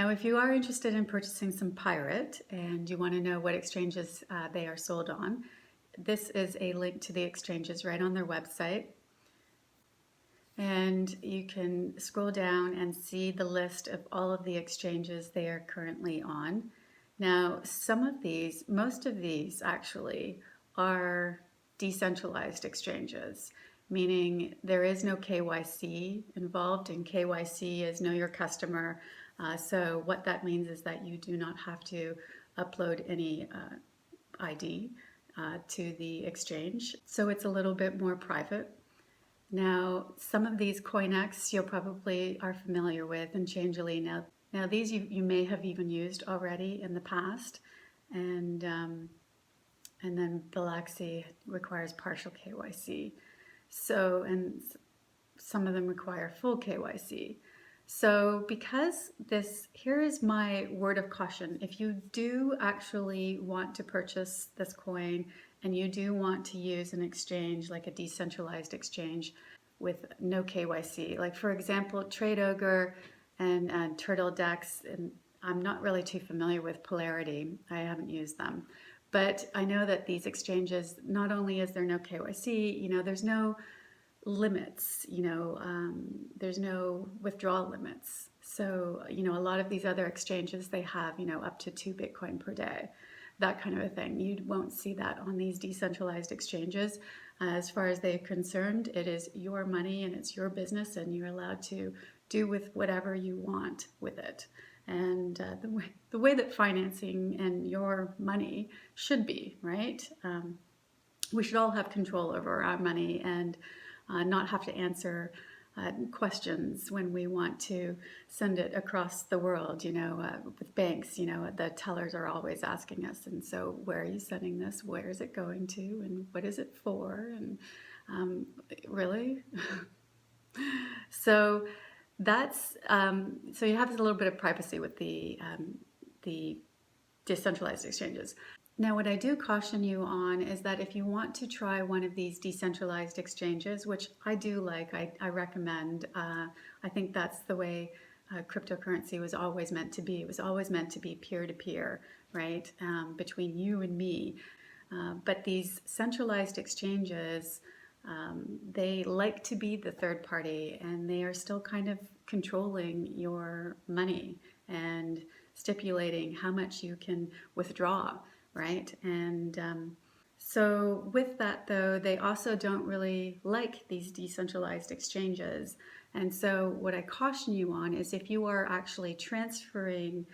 Now, if you are interested in purchasing some pirate and you want to know what exchanges they are sold on, this is a link to the exchanges right on their website. And you can scroll down and see the list of all of the exchanges they are currently on. Now, most of these actually are decentralized exchanges, meaning there is no KYC involved, and KYC is know your customer. So what that means is that you do not have to upload any ID to the exchange. So it's a little bit more private. Now, some of these CoinEx you probably are familiar with, and Changelly. Now these you may have even used already in the past, and then Bilaxi requires partial KYC. So, and some of them require full KYC. So because here is my word of caution. If you do actually want to purchase this coin and you do want to use an exchange like a decentralized exchange with no KYC, like for example, TradeOgre and TurtleDex, and I'm not really too familiar with Polarity. I haven't used them. But I know that these exchanges, not only is there no KYC, there's no limits, there's no withdrawal limits. So, a lot of these other exchanges, they have, up to 2 Bitcoin per day, that kind of a thing. You won't see that on these decentralized exchanges. As far as they're concerned, it is your money and it's your business, and you're allowed to do with whatever you want with it. And the way that financing and your money should be, right? We should all have control over our money and not have to answer questions when we want to send it across the world. With banks, the tellers are always asking us, and so where are you sending this? Where is it going to? And what is it for? And really? So that's so you have a little bit of privacy with the decentralized exchanges. Now, what I do caution you on is that if you want to try one of these decentralized exchanges, which I do like, I recommend, I think that's the way cryptocurrency was always meant to be. It was always meant to be peer-to-peer, right, between you and me. But these centralized exchanges, they like to be the third party, and they are still kind of controlling your money and stipulating how much you can withdraw, right? And so with that, though, they also don't really like these decentralized exchanges. And so what I caution you on is if you are actually transferring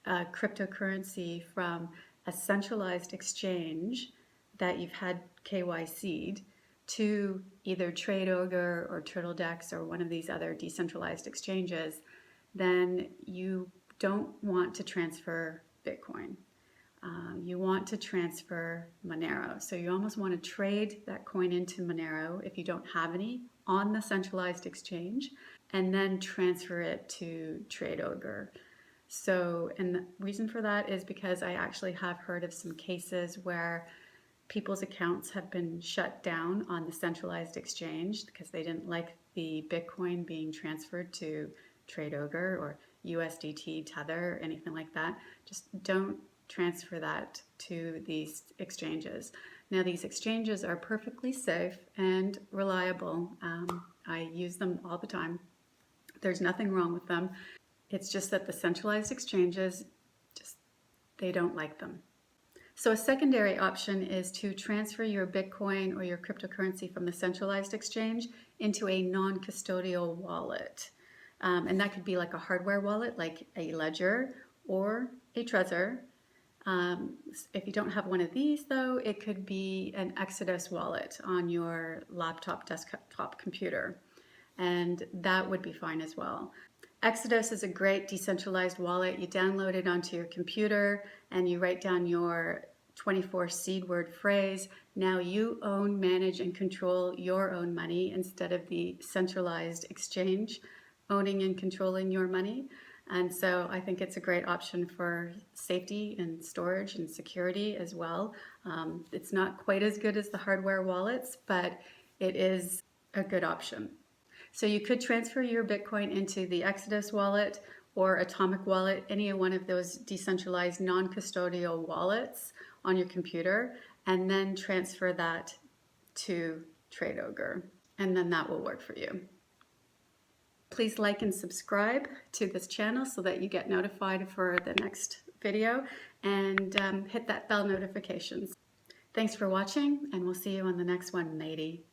cryptocurrency from a centralized exchange that you've had KYC'd to either TradeOgre or TurtleDex or one of these other decentralized exchanges, then you don't want to transfer Bitcoin. You want to transfer Monero. So you almost want to trade that coin into Monero if you don't have any on the centralized exchange, and then transfer it to TradeOgre. So, and the reason for that is because I actually have heard of some cases where people's accounts have been shut down on the centralized exchange because they didn't like the Bitcoin being transferred to TradeOgre or USDT Tether or anything like that. Just don't transfer that to these exchanges. Now, these exchanges are perfectly safe and reliable. I use them all the time. There's nothing wrong with them. It's just that the centralized exchanges, they don't like them. So a secondary option is to transfer your Bitcoin or your cryptocurrency from the centralized exchange into a non-custodial wallet. And that could be like a hardware wallet, like a Ledger or a Trezor. If you don't have one of these, though, it could be an Exodus wallet on your laptop, desktop computer, and that would be fine as well. Exodus is a great decentralized wallet. You download it onto your computer and you write down your 24 seed word phrase. Now you own, manage, and control your own money instead of the centralized exchange owning and controlling your money. And so I think it's a great option for safety and storage and security as well. It's not quite as good as the hardware wallets, but it is a good option. So you could transfer your Bitcoin into the Exodus wallet, or Atomic Wallet, any one of those decentralized non-custodial wallets on your computer, and then transfer that to TradeOgre, and then that will work for you. Please like and subscribe to this channel so that you get notified for the next video, and hit that bell notifications. Thanks for watching, and we'll see you on the next one, matey.